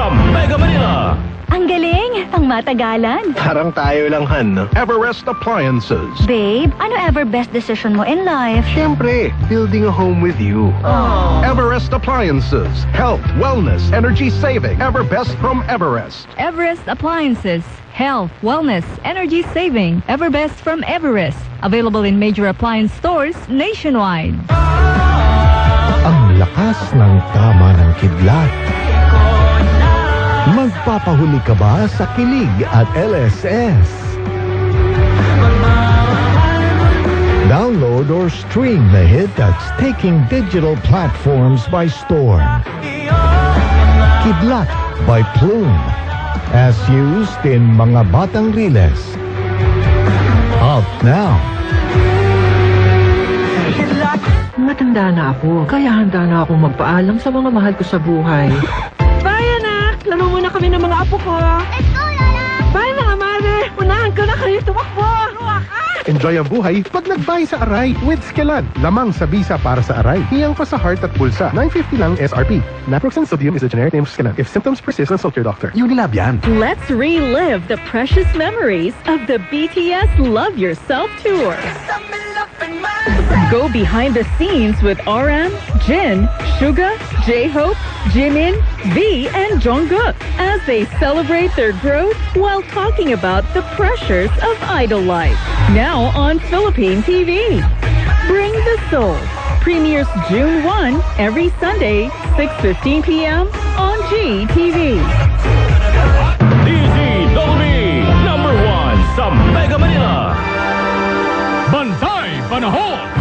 sa Mega Manila. Ang galing! Pang matagalan. Parang tayo lang, Han, no? Everest Appliances. Babe, ano ever best decision mo in life? Siyempre, building a home with you. Everest Appliances. Health, wellness, energy saving. Everbest from Everest. Everest Appliances. Health, wellness, energy saving. Everbest from Everest. Available in major appliance stores nationwide. Ang lakas ng tama ng kidlat. Magpapahuli ka ba sa kilig at LSS? Download or stream the hit that's taking digital platforms by storm. Kidlat by Plume, as used in Mga Batang Riles. Out now. Matanda na ako, kaya handa na akong magpaalam sa mga mahal ko sa buhay. Bye, anak! Laro muna kami ng mga apo ko. Let's go, Lola! Bye, mga mother! Unahan ko na kayo tumakbo! Enjoy ang buhay pag nagbay sa Aray with Skelan. Lamang sa bisa para sa Aray. Hiyang pa sa heart at bulsa. $9.50 lang SRP. Naproxen sodium is the generic name of Skelan. If symptoms persist, consult your doctor. Unilab yan. Let's relive the precious memories of the BTS Love Yourself Tour. Go behind the scenes with RM, Jin, Suga, J-Hope, Jimin, V, and Jungkook as they celebrate their growth while talking about the pressures of idol life. Now on Philippine TV. Bring the Soul. Premieres June 1 every Sunday, 6:15 p.m. on GTV. DZWB #1 sa Mega Manila. Bantay Panahon!